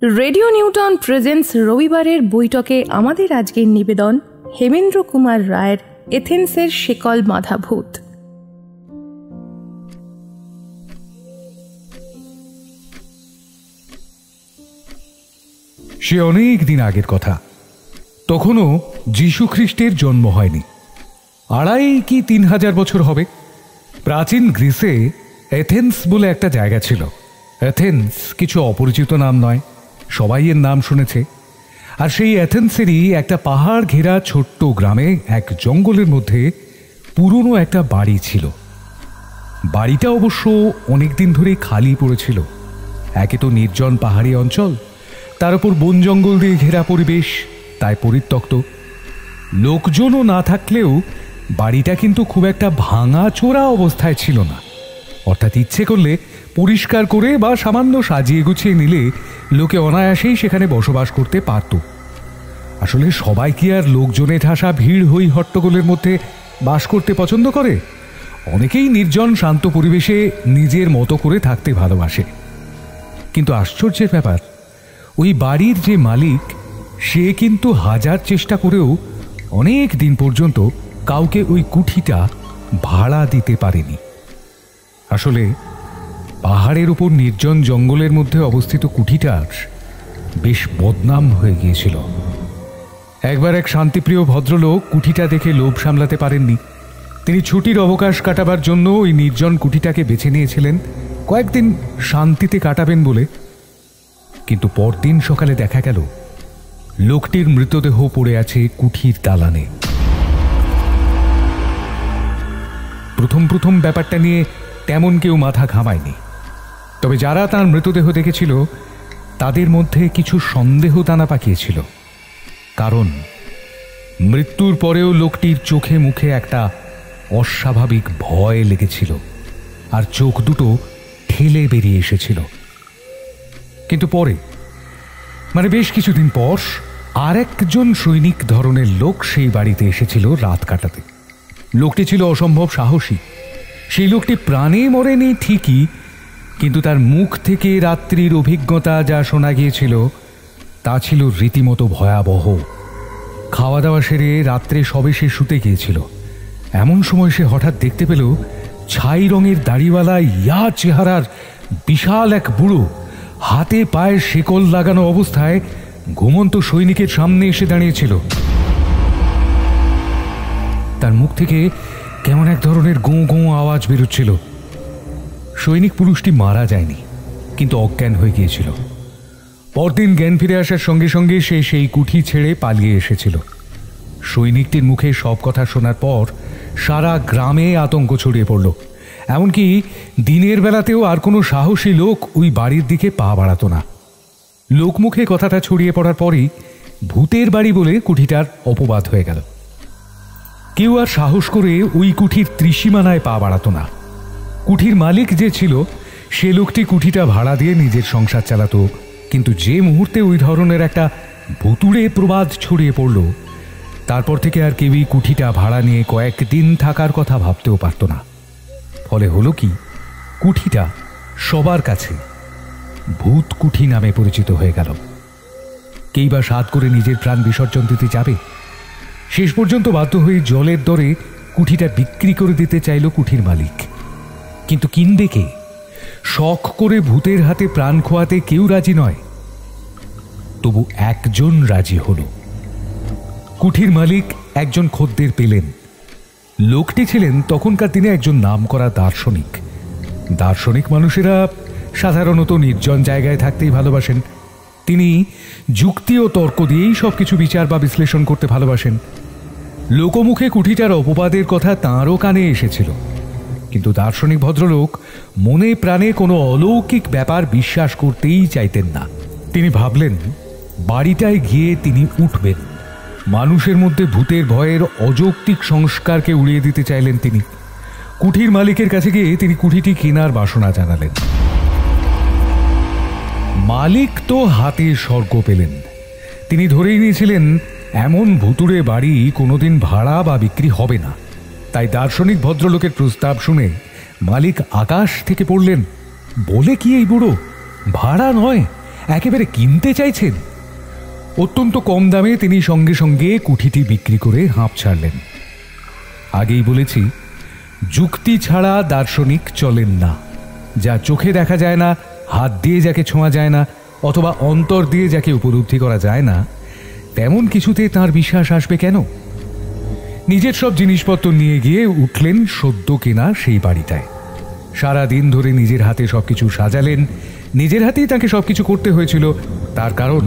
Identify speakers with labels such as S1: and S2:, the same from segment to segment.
S1: Radio Newton presents রবিবারের বৈঠকে আমাদের আজকের নিবেদন হেমেন্দ্র কুমার রায়ের এথেন্সের শেকল বাঁধা ভূত।
S2: সে অনেক দিন আগের কথা। তখনও যীশু খ্রিস্টের জন্ম হয়নি। 2,500 কি 3,000 বছর হবে। প্রাচীন গ্রিসে এথেন্স বলে একটা জায়গা ছিল। এথেন্স কিছু অপরিচিত নাম নয়, সবাই এর নাম শুনেছে। আর সেই এথেন্সেরই একটা পাহাড় ঘেরা ছোট্ট গ্রামে এক জঙ্গলের মধ্যে পুরনো একটা বাড়ি ছিল। বাড়িটা অবশ্য অনেকদিন ধরেই খালি পড়েছিল। একে তো নির্জন পাহাড়ি অঞ্চল, তার উপর বন জঙ্গল দিয়ে ঘেরা পরিবেশ, তাই পরিত্যক্ত। লোকজনও না থাকলেও বাড়িটা কিন্তু খুব একটা ভাঙা চোরা অবস্থায় ছিল না। অর্থাৎ ইচ্ছে করলে পরিষ্কার করে বা সামান্য সাজিয়ে গুছিয়ে নিলে লোকে অনায়াসেই সেখানে বসবাস করতে পারত। আসলে সবাই কি আর লোকজনে ঠাসা ভিড় হই হট্টগোলের মধ্যে বাস করতে পছন্দ করে? অনেকেই নির্জন শান্ত পরিবেশে নিজের মতো করে থাকতে ভালোবাসে। কিন্তু আশ্চর্যের ব্যাপার, ওই বাড়ির যে মালিক, সে কিন্তু হাজার চেষ্টা করেও অনেক দিন পর্যন্ত কাউকে ওই কুঠিটা ভাড়া দিতে পারেনি। আসলে পাহাড়ের উপর নির্জন জঙ্গলের মধ্যে অবস্থিত কুঠিটার বেশ বদনাম হয়ে গিয়েছিল। একবার এক শান্তিপ্রিয় ভদ্রলোক কুঠিটা দেখে লোভ সামলাতে পারেননি। তিনি ছুটির অবকাশ কাটাবার জন্য ওই নির্জন কুঠিটাকে বেছে নিয়েছিলেন, কয়েকদিন শান্তিতে কাটাবেন বলে। কিন্তু পরদিন সকালে দেখা গেল লোকটির মৃতদেহ পড়ে আছে কুঠির দালানে। প্রথম ব্যাপারটা নিয়ে তেমন কেউ মাথা ঘামায়নি। তবে যারা তার মৃতদেহ দেখেছিল তাদের মধ্যে কিছু সন্দেহ দানা পাকিয়েছিল। কারণ মৃত্যুর পরেও লোকটির চোখে মুখে একটা অস্বাভাবিক ভয় লেগেছিল, আর চোখ দুটো ঠেলে বেরিয়ে এসেছিল। কিন্তু পরে, মানে বেশ কিছুদিন পর, আর একজন সৈনিক ধরনের লোক সেই বাড়িতে এসেছিল রাত কাটাতে। লোকটি ছিল অসম্ভব সাহসী। সেই লোকটি প্রাণে মরেনি ঠিকই, কিন্তু তার মুখ থেকে রাত্রির অভিজ্ঞতা যা শোনা গিয়েছিল তা ছিল রীতিমতো ভয়াবহ। খাওয়া দাওয়া সেরে রাত্রে সবে সে শুতে গিয়েছিল। এমন সময় সে হঠাৎ দেখতে পেল ছাই রঙের দাড়িওয়ালা ইয়া চেহারার বিশাল এক বুড়ো হাতে পায়ে শেকল লাগানো অবস্থায় ঘুমন্ত সৈনিকের সামনে এসে দাঁড়িয়েছিল। তার মুখ থেকে কেমন এক ধরনের গোঁ গোঁ আওয়াজ বেরোচ্ছিল। সৈনিক পুরুষটি মারা যায়নি, কিন্তু অজ্ঞান হয়ে গিয়েছিল। পরদিন জ্ঞান ফিরে আসার সঙ্গে সঙ্গে সে সেই কুঠি ছেড়ে পালিয়ে এসেছিল। সৈনিকটির মুখে সব কথা শোনার পর সারা গ্রামে আতঙ্ক ছড়িয়ে পড়ল। এমনকি দিনের বেলাতেও আর কোনো সাহসী লোক ওই বাড়ির দিকে পা বাড়াত না। লোকমুখে কথাটা ছড়িয়ে পড়ার পরই ভূতের বাড়ি বলে কুঠিটার অপবাদ হয়ে গেল। কেউ আর সাহস করে ওই কুঠির ত্রিসীমানায় পা বাড়াত না। কুঠির মালিক যে ছিল, সে লোকটি কুঠিটা ভাড়া দিয়ে নিজের সংসার চালাতো। কিন্তু যে মুহূর্তে ওই ধরনের একটা ভুতুড়ে প্রবাদ ছড়িয়ে পড়ল, তারপর থেকে আর কেউই কুঠিটা ভাড়া নিয়ে কয়েকদিন থাকার কথা ভাবতেও পারত না। ফলে হলো কি, কুঠিটা সবার কাছে ভূত কুঠি নামে পরিচিত হয়ে গেল। কেই বা সাধ করে নিজের প্রাণ বিসর্জন দিতে যাবে। শেষ পর্যন্ত বাধ্য হয়ে জলের দরে কুঠিটা বিক্রি করে দিতে চাইল কুঠির মালিক। কিন্তু কিনবে কে? শখ করে ভূতের হাতে প্রাণ খোয়াতে কেউ রাজি নয়। তবু একজন রাজি হল। কুঠির মালিক একজন খদ্দের পেলেন। লোকটি ছিলেন তখনকার দিনে একজন নামকরা দার্শনিক। দার্শনিক মানুষেরা সাধারণত নির্জন জায়গায় থাকতেই ভালোবাসেন। তিনি যুক্তি ও তর্ক দিয়েই সবকিছু বিচার বা বিশ্লেষণ করতে ভালোবাসেন। লোকমুখে কুঠিটার অপবাদের কথা তাঁরও কানে এসেছিল, কিন্তু দার্শনিক ভদ্রলোক মনে প্রাণে কোনো অলৌকিক ব্যাপার বিশ্বাস করতেই চাইতেন না। তিনি ভাবলেন বাড়িটায় গিয়ে তিনি উঠবেন। মানুষের মধ্যে ভূতের ভয়ের অযৌক্তিক সংস্কারকে উড়িয়ে দিতে চাইলেন তিনি। কুঠির মালিকের কাছে গিয়ে তিনি কুঠিটি কেনার বাসনা জানালেন। মালিক তো হাতে স্বর্গ পেলেন। তিনি ধরেই নিয়েছিলেন এমন ভুতুড়ে বাড়ি কোনোদিন ভাড়া বা বিক্রি হবে না। তাই দার্শনিক ভদ্রলোকের প্রস্তাব শুনে মালিক আকাশ থেকে পড়লেন। বলে কি এই বুড়ো? ভাড়া নয়, একেবারে কিনতে চাইছেন? অত্যন্ত কম দামে তিনি সঙ্গে সঙ্গে কুঠিটি বিক্রি করে হাঁপ ছাড়লেন। আগেই বলেছি, যুক্তি ছাড়া দার্শনিক চলেন না। যা চোখে দেখা যায় না, হাত দিয়ে যাকে ছোঁয়া যায় না, অথবা অন্তর দিয়ে যাকে উপলব্ধি করা যায় না, তেমন কিছুতে তার বিশ্বাস আসবে কেন? নিজের সব জিনিসপত্র নিয়ে গিয়ে উঠলেন সদ্য কেনা সেই বাড়িটায়। সারা দিন ধরে নিজের হাতে সবকিছু সাজালেন, নিজের হাতেই তাকে সবকিছু করতে হয়েছিল। তার কারণ,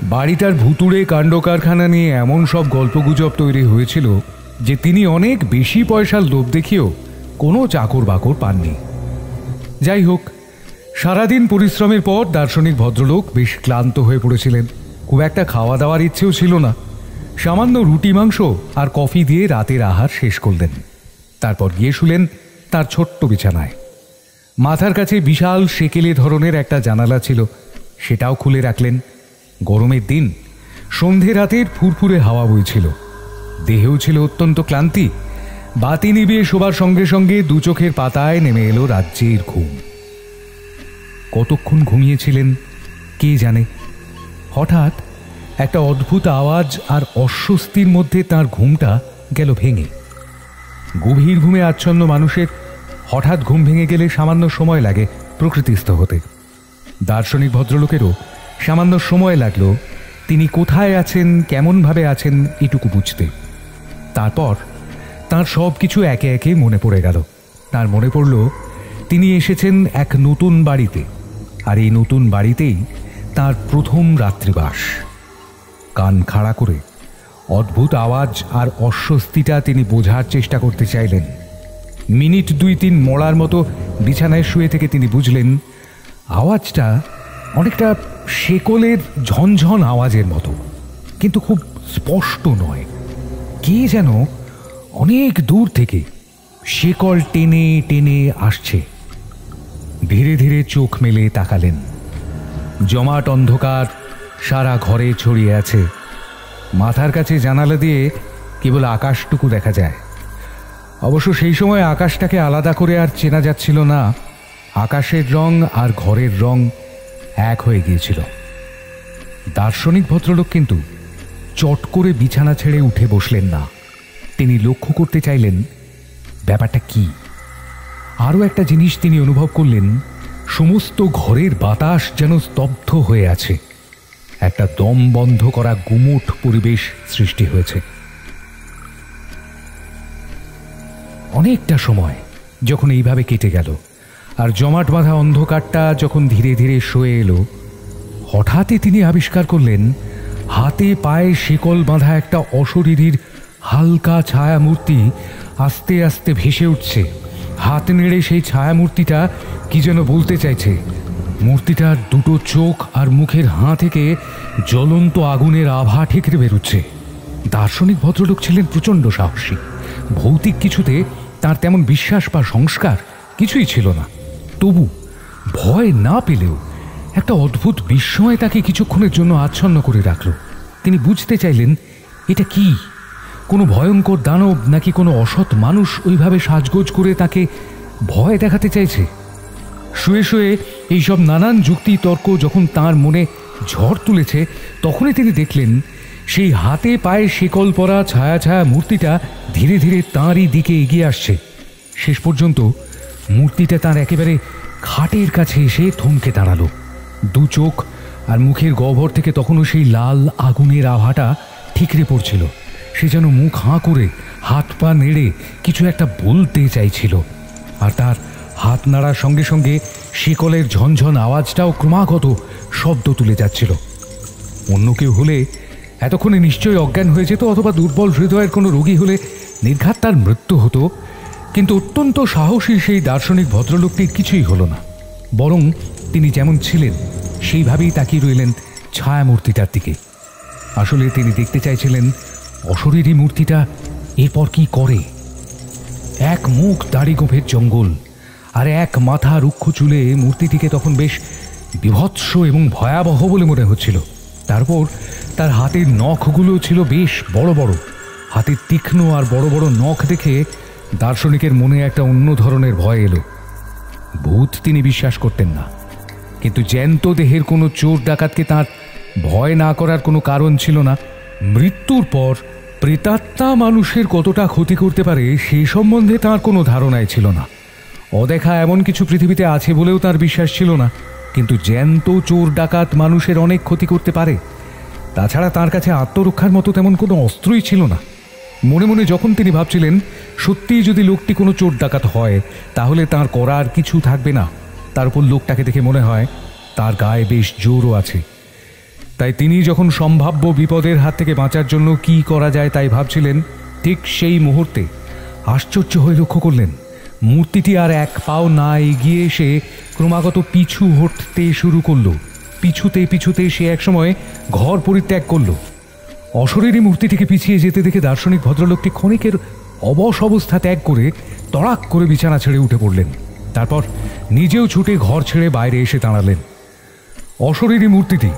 S2: বাড়িটার ভুতুড়ে কাণ্ড কারখানা নিয়ে এমন সব গল্পগুজব তৈরি হয়েছিল যে তিনি অনেক বেশি পয়সার লোভ দেখিয়েও কোনো চাকর বাকর পাননি। যাই হোক, সারাদিন পরিশ্রমের পর দার্শনিক ভদ্রলোক বেশ ক্লান্ত হয়ে পড়েছিলেন। খুব একটা খাওয়া দাওয়ার ইচ্ছেও ছিল না। সামান্য রুটি মাংস আর কফি দিয়ে রাতের আহার শেষ করলেন। তারপর গিয়ে শুলেন তার ছোট্ট বিছানায়। মাথার কাছে বিশাল সেকেলে ধরনের একটা জানালা ছিল, সেটাও খুলে রাখলেন। গরমের দিন, সন্ধে রাতের ফুরফুরে হাওয়া বইছিল। দেহেও ছিল অত্যন্ত ক্লান্তি। বাতি নিভিয়ে শোবার সঙ্গে সঙ্গে দু চোখের পাতায় নেমে এলো রাজ্যের ঘুম। কতক্ষণ ঘুমিয়েছিলেন কে জানে। হঠাৎ একটা অদ্ভুত আওয়াজ আর অস্বস্তির মধ্যে তার ঘুমটা গেল ভেঙে। গভীর ঘুমে আচ্ছন্ন মানুষের হঠাৎ ঘুম ভেঙে গেলে সামান্য সময় লাগে প্রকৃতিস্থ হতে। দার্শনিক ভদ্রলোকেরও সামান্য সময় লাগলো তিনি কোথায় আছেন, কেমনভাবে আছেন এটুকু বুঝতে। তারপর তার সব কিছু একে একে মনে পড়ে গেল। তার মনে পড়ল তিনি এসেছেন এক নতুন বাড়িতে, আর এই নতুন বাড়িতেই তার প্রথম রাত্রিবাস। কান খাড়া করে অদ্ভুত আওয়াজ আর অস্বস্তিটা তিনি বোঝার চেষ্টা করতে চাইলেন। মিনিট 2-3 মড়ার মতো বিছানায় শুয়ে থেকে তিনি বুঝলেন আওয়াজটা অনেকটা শেকলের ঝনঝন আওয়াজের মতো, কিন্তু খুব স্পষ্ট নয়। কে যেন অনেক দূর থেকে শেকল টেনে টেনে আসছে। ধীরে ধীরে চোখ মেলে তাকালেন। জমাট অন্ধকার সারা ঘরে ছড়িয়ে আছে। মাথার কাছে জানালা দিয়ে কেবল আকাশটুকু দেখা যায়। অবশ্য সেই সময় আকাশটাকে আলাদা করে আর চেনা যাচ্ছিল না। আকাশের রং আর ঘরের রং এক হয়ে গিয়েছিল। দার্শনিক ভদ্রলোক কিন্তু চট করে বিছানা ছেড়ে উঠে বসলেন না। তিনি লক্ষ্য করতে চাইলেন ব্যাপারটা কি। আরও একটা জিনিস তিনি অনুভব করলেন, সমস্ত ঘরের বাতাস যেন স্তব্ধ হয়ে আছে। একটা দম বন্ধ করা গুমোট পরিবেশ সৃষ্টি হয়েছে। অনেকটা সময় যখন এইভাবে কেটে গেল আর জমাট বাঁধা অন্ধকারটা যখন ধীরে ধীরে সয়ে এলো, হঠাৎই তিনি আবিষ্কার করলেন হাতে পায়ে শিকল বাঁধা একটা অশরীরীর হালকা ছায়ামূর্তি আস্তে আস্তে ভেসে উঠছে। হাত নেড়ে সেই ছায়ামূর্তিটা কি যেন বলতে চাইছে। মূর্তিটার দুটো চোখ আর মুখের হাঁ থেকে জ্বলন্ত আগুনের আভা ঠিকরে বেরোচ্ছে। দার্শনিক ভদ্রলোক ছিলেন প্রচণ্ড সাহসী। ভৌতিক কিছুতে তার তেমন বিশ্বাস বা সংস্কার কিছুই ছিল না। তবু ভয় না পেলেও একটা অদ্ভুত বিস্ময় তাকে কিছুক্ষণের জন্য আচ্ছন্ন করে রাখল। তিনি বুঝতে চাইলেন এটা কি, কোনো ভয়ঙ্কর দানব নাকি কোনো অসৎ মানুষ ওইভাবে সাজগোজ করে তাকে ভয় দেখাতে চাইছে। শুয়ে শুয়ে এইসব নানান যুক্তি তর্ক যখন তার মনে ঝড় তুলেছে, তখনই তিনি দেখলেন সেই হাতে পায়ে শিকল পরা ছায়া ছায়া মূর্তিটা ধীরে ধীরে তাঁরই দিকে এগিয়ে আসছে। শেষ পর্যন্ত মূর্তিটা তার একেবারে খাটের কাছে এসে থমকে দাঁড়ালো। দু চোখ আর মুখের গহ্বর থেকে তখনও সেই লাল আগুনের আভাটা ঠিকরে পড়ছিল। সে যেন মুখ হাঁ করে হাত পা নেড়ে কিছু একটা বলতে চাইছিল, আর তার হাত নাড়ার সঙ্গে সঙ্গে শিকলের ঝনঝন আওয়াজটাও ক্রমাগত শব্দ তুলে যাচ্ছিল। অন্য কেউ হলে এতক্ষণে নিশ্চয়ই অজ্ঞান হয়ে যেত, অথবা দুর্বল হৃদয়ের কোনো রোগী হলে নির্ঘাত তার মৃত্যু হতো। কিন্তু অত্যন্ত সাহসী সেই দার্শনিক ভদ্রলোকটির কিছুই হলো না, বরং তিনি যেমন ছিলেন সেইভাবেই তাকিয়ে রইলেন ছায়ামূর্তিটার দিকে। আসলে তিনি দেখতে চাইছিলেন অশরীরী মূর্তিটা এরপর কি করে। এক মুখ দাড়ি গোঁফের জঙ্গল আর এক মাথা রুক্ষ চুলে মূর্তিটিকে তখন বেশ বিভৎস এবং ভয়াবহ বলে মনে হচ্ছিল। তারপর তার হাতের নখগুলো ছিল বেশ বড় বড়। হাতের তীক্ষ্ণ আর বড় বড় নখ দেখে দার্শনিকের মনে একটা অন্য ধরনের ভয় এলো। ভূত তিনি বিশ্বাস করতেন না, কিন্তু জ্যান্ত দেহের কোনো চোর ডাকাতকে তার ভয় না করার কোনো কারণ ছিল না। মৃত্যুর পর প্রেতাত্মা মানুষের কতটা ক্ষতি করতে পারে সে সম্বন্ধে তার কোনো ধারণাই ছিল না। অদেখা এমন কিছু পৃথিবীতে আছে বলেও তার বিশ্বাস ছিল না, কিন্তু জ্যান্ত চোর ডাকাত মানুষের অনেক ক্ষতি করতে পারে। তাছাড়া তার কাছে আত্মরক্ষার মতো তেমন কোনো অস্ত্রই ছিল না। মনে মনে যখন তিনি ভাবছিলেন সত্যিই যদি লোকটি কোনো চোর ডাকাত হয় তাহলে তার করার কিছু থাকবে না, তার উপর লোকটাকে দেখে মনে হয় তার গায়ে বেশ জোরও আছে। তাই তিনি যখন সম্ভাব্য বিপদের হাত থেকে বাঁচার জন্য কি করা যায় তাই ভাবছিলেন, ঠিক সেই মুহূর্তে আশ্চর্য হয়ে লক্ষ্য করলেন মূর্তিটি আর এক পাও না এগিয়ে এসে ক্রমাগত পিছু হটতে শুরু করল। পিছুতে পিছুতে সে একসময় ঘর পরিত্যাগ করল। অশরীরী মূর্তিটিকে পিছিয়ে যেতে দেখে দার্শনিক ভদ্রলোকটি ক্ষণিকের অবশ অবস্থা ত্যাগ করে তড়াক করে বিছানা ছেড়ে উঠে পড়লেন। তারপর নিজেও ছুটে ঘর ছেড়ে বাইরে এসে দাঁড়ালেন। অশরীরী মূর্তিটি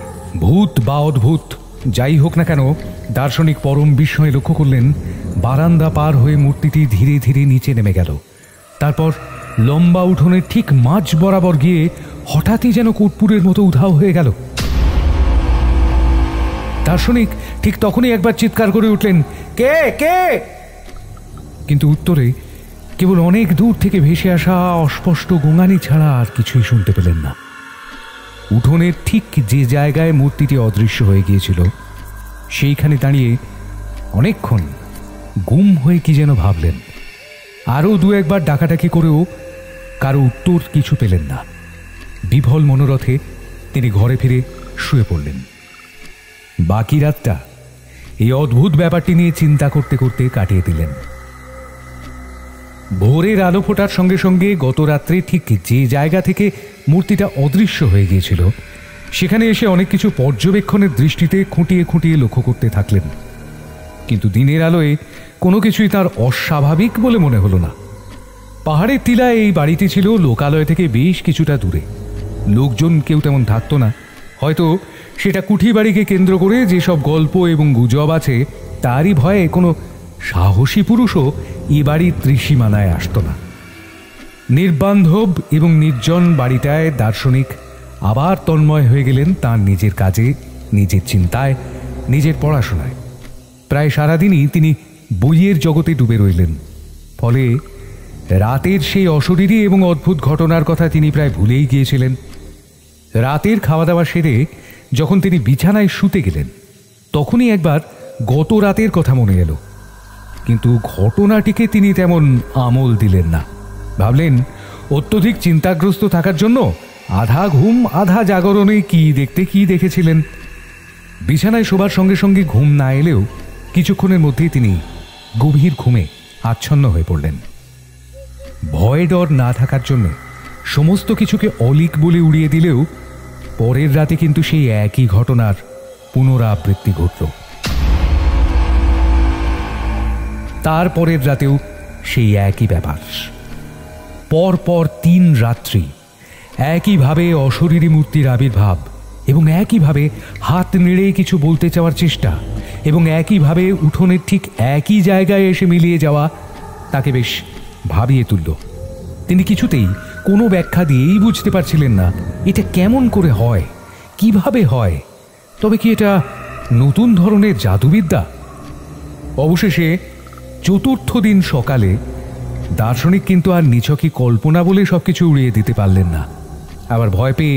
S2: ভূত বা অদ্ভুত যাই হোক না কেন, দার্শনিক পরম বিস্ময়ে লক্ষ্য করলেন বারান্দা পার হয়ে মূর্তিটি ধীরে ধীরে নিচে নেমে গেল। তারপর লম্বা উঠোনের ঠিক মাঝ বরাবর গিয়ে হঠাৎই যেন কর্পূরের মতো উধাও হয়ে গেল। দার্শনিক ঠিক তখনই একবার চিৎকার করে উঠলেন, কে কে? কিন্তু উত্তরে কেবল অনেক দূর থেকে ভেসে আসা অস্পষ্ট গোঙানি ছাড়া আর কিছুই শুনতে পেলেন না। উঠোনের ঠিক যে জায়গায় মূর্তিটি অদৃশ্য হয়ে গিয়েছিল সেইখানে দাঁড়িয়ে অনেকক্ষণ গুম হয়ে কি যেন ভাবলেন। আরও দু একবার ডাকাডাকি করেও কারো উত্তর কিছু পেলেন না। বিফল মনোরথে তিনি ঘরে ফিরে শুয়ে পড়লেন। বাকি রাতটা এই অদ্ভুত ব্যাপারটি নিয়ে চিন্তা করতে করতে কাটিয়ে দিলেন। ভোরের আলো ফোটার সঙ্গে সঙ্গে গত রাত্রে ঠিক যে জায়গা থেকে মূর্তিটা অদৃশ্য হয়ে গিয়েছিল সেখানে এসে অনেক কিছু পর্যবেক্ষণের দৃষ্টিতে খুঁটিয়ে খুঁটিয়ে লক্ষ্য করতে থাকলেন। কিন্তু দিনের আলোয় কোনো কিছুই তার অস্বাভাবিক বলে মনে হলো না। পাহাড়ের টিলায় এই বাড়িটি ছিল লোকালয় থেকে বেশ কিছুটা দূরে। লোকজন কেউ তেমন থাকতো না। হয়তো সেটা কুঠি বাড়িকে কেন্দ্র করে যেসব গল্প এবং গুজব আছে তারই ভয়ে কোনো সাহসী পুরুষও এ বাড়ির ত্রিসীমানায় আসত না। নির্বান্ধব এবং নির্জন বাড়িটায় দার্শনিক আবার তন্ময় হয়ে গেলেন তাঁর নিজের কাজে, নিজের চিন্তায়, নিজের পড়াশোনায়। প্রায় সারাদিনই তিনি বইয়ের জগতে ডুবে রইলেন। ফলে রাতের সেই অশরীরী এবং অদ্ভুত ঘটনার কথা তিনি প্রায় ভুলেই গিয়েছিলেন। রাতের খাওয়া দাওয়া সেরে যখন তিনি বিছানায় শুতে গেলেন তখনই একবার গত রাতের কথা মনে এলো। কিন্তু ঘটনাটিকে তিনি তেমন আমল দিলেন না। ভাবলেন অত্যধিক চিন্তাগ্রস্ত থাকার জন্য আধা ঘুম আধা জাগরণে কি দেখেছিলেন। বিছানায় শোবার সঙ্গে সঙ্গে ঘুম না এলেও কিছুক্ষণের মধ্যেই তিনি গভীর ঘুমে আচ্ছন্ন হয়ে পড়লেন। ভয় ডর না থাকার জন্য সমস্ত কিছুকে অলিক বলে উড়িয়ে দিলেও পরের রাতে কিন্তু সেই একই ঘটনার পুনরাবৃত্তি ঘটল। তারপরের রাতেও সেই একই ব্যাপার। পরপর 3 রাত্রি একইভাবে অশরীরী মূর্তির আবির্ভাব এবং একইভাবে হাত নেড়ে কিছু বলতে চাওয়ার চেষ্টা এবং একইভাবে উঠোনের ঠিক একই জায়গায় এসে মিলিয়ে যাওয়া তাকে বেশ ভাবিয়ে তুলল। তিনি কিছুতেই কোনো ব্যাখ্যা দিয়েই বুঝতে পারছিলেন না এটা কেমন করে হয়, কিভাবে হয়। তবে কি এটা নতুন ধরনের জাদুবিদ্যা? অবশেষে 4র্থ দিন সকালে দার্শনিক কিন্তু আর নিছকই কল্পনা বলে সবকিছু উড়িয়ে দিতে পারলেন না। আবার ভয় পেয়ে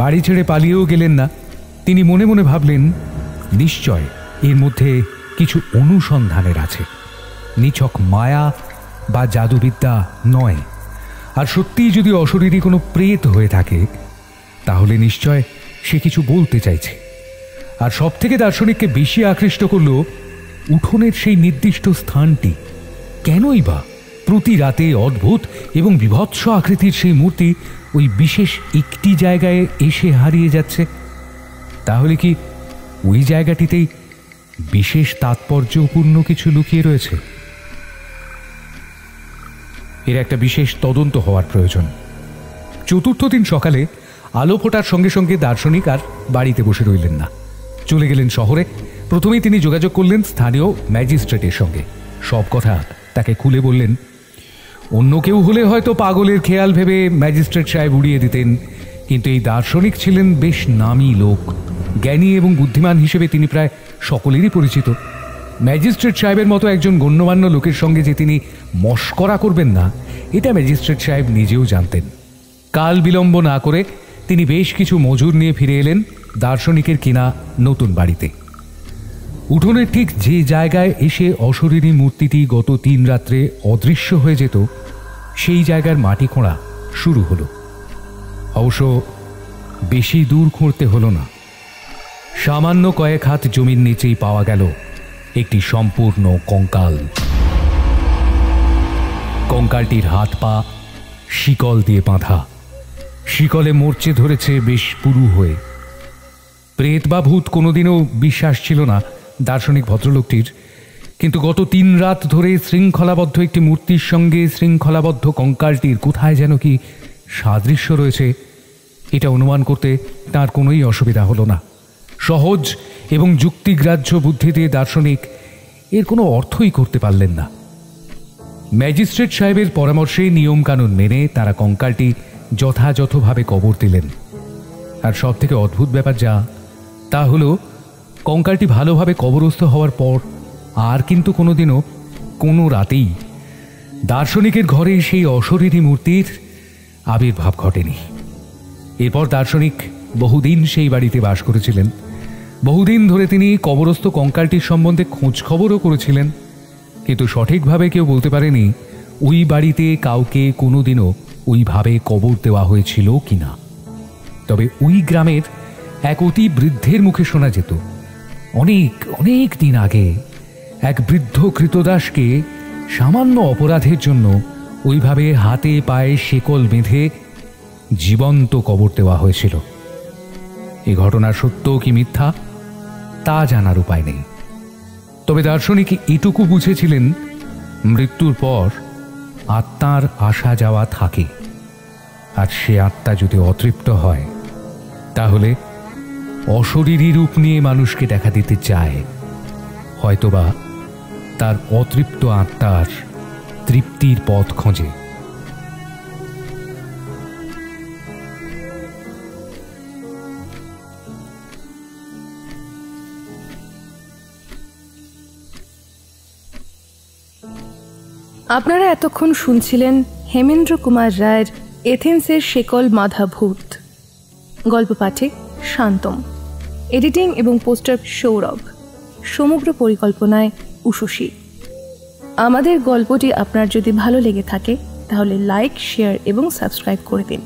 S2: বাড়ি ছেড়ে পালিয়েও গেলেন না। তিনি মনে মনে ভাবলেন নিশ্চয় এর মধ্যে কিছু অনুসন্ধানের আছে, নিছক মায়া বা জাদুবিদ্যা নয়। আর সত্যিই যদি অশরীরী কোনো প্রেত হয়ে থাকে তাহলে নিশ্চয় সে কিছু বলতে চাইছে। আর সব থেকে দার্শনিককে বেশি আকৃষ্ট করল উঠোনের সেই নির্দিষ্ট স্থানটি। কেনই বা প্রতি রাতে অদ্ভুত এবং বিভৎস আকৃতির সেই মূর্তি ওই বিশেষ একটি জায়গায় এসে হারিয়ে যাচ্ছে? তাহলে কি ওই জায়গাটিতেই বিশেষ তাৎপর্যপূর্ণ কিছু লুকিয়ে রয়েছে? এর একটা বিশেষ তদন্ত হওয়ার প্রয়োজন। 4র্থ দিন সকালে আলো ফোটার সঙ্গে সঙ্গে দার্শনিক আর বাড়িতে বসে রইলেন না, চলে গেলেন শহরে। প্রথমেই তিনি যোগাযোগ করলেন স্থানীয় ম্যাজিস্ট্রেটের সঙ্গে। সব কথা তাকে খুলে বললেন। অন্য কেউ হলে হয়তো পাগলের খেয়াল ভেবে ম্যাজিস্ট্রেট সাহেব উড়িয়ে দিতেন, কিন্তু এই দার্শনিক ছিলেন বেশ নামী লোক। জ্ঞানী এবং বুদ্ধিমান হিসেবে তিনি প্রায় সকলেরই পরিচিত। ম্যাজিস্ট্রেট সাহেবের মতো একজন গণ্যমান্য লোকের সঙ্গে যে তিনি মশকরা করবেন না, এটা ম্যাজিস্ট্রেট সাহেব নিজেও জানতেন। কাল বিলম্ব না করে তিনি বেশ কিছু মজুর নিয়ে ফিরে এলেন দার্শনিকের কিনা নতুন বাড়িতে। উঠোনের ঠিক যে জায়গায় এসে অশরীরী মূর্তিটি গত 3 রাত্রে অদৃশ্য হয়ে যেত, সেই জায়গার মাটি খোঁড়া শুরু হলো। অবশ্য বেশি দূর খুঁড়তে হলো না। সামান্য কয়েক হাত জমির নিচেই পাওয়া গেল একটি সম্পূর্ণ কঙ্কাল। কঙ্কালটির হাত পা শিকল দিয়ে বাঁধা, শিকলে মরচে ধরেছে বেশ পুরু হয়ে। প্রেত বা ভূত কোনোদিনও বিশ্বাস ছিল না দার্শনিক ভদ্রলোকটির, কিন্তু গত 3 রাত ধরে শৃঙ্খলাবদ্ধ একটি মূর্তির সঙ্গে শৃঙ্খলাবদ্ধ কঙ্কালটির কোথায় যেন কি সাদৃশ্য রয়েছে, এটা অনুমান করতে তার কোনোই অসুবিধা হলো না। সহজ এবং যুক্তিগ্রাহ্য বুদ্ধি দিয়ে দার্শনিক এর কোনো অর্থই করতে পারলেন না। ম্যাজিস্ট্রেট সাহেবের পরামর্শে নিয়মকানুন মেনে তারা কঙ্কালটি যথাযথভাবে কবর দিলেন। আর সব থেকে অদ্ভুত ব্যাপার তা হলো, কঙ্কালটি ভালোভাবে কবরস্থ হওয়ার পর আর কিন্তু কোনোদিনও কোনো রাতেই দার্শনিকের ঘরে সেই অশরীরী মূর্তির আবির্ভাব ঘটেনি। এরপর দার্শনিক বহুদিন সেই বাড়িতে বাস করেছিলেন। বহুদিন ধরে তিনি কবরস্থ কঙ্কালটির সম্বন্ধে খোঁজ খবরও করেছিলেন, কিন্তু সঠিকভাবে কেউ বলতে পারেনি ওই বাড়িতে কাউকে কোনোদিনও ওইভাবে কবর দেওয়া হয়েছিল কিনা। তবে ওই গ্রামের এক অতি বৃদ্ধের মুখে শোনা যেত, অনেক অনেক দিন আগে এক বৃদ্ধ কৃতদাসকে সামান্য অপরাধের জন্য ওইভাবে হাতে পায়ে শেকল বেঁধে জীবন্ত কবর দেওয়া হয়েছিল। এই ঘটনা সত্য কি মিথ্যা তা জানার উপায় নেই। তবে দার্শনিক এটুকু বুঝেছিলেন, মৃত্যুর পর আত্মার আসা যাওয়া থাকে, আর সে আত্মা যদি অতৃপ্ত হয় তাহলে অশরীরী রূপ নিয়ে মানুষকে দেখা দিতে চায়, হয়তোবা তার অতৃপ্ত আত্মার তৃপ্তির পথ খোঁজে।
S1: আপনারা এতক্ষণ শুনছিলেন হেমেন্দ্র কুমার রায়ের এথেন্সের শেকল বাঁধা ভূত। গল্প পাঠে শান্তম, এডিটিং এবং পোস্টার সৌরভ, সমগ্র পরিকল্পনায় উষসী। আমাদের গল্পটি আপনার যদি ভালো লেগে থাকে তাহলে লাইক, শেয়ার এবং সাবস্ক্রাইব করে দিন।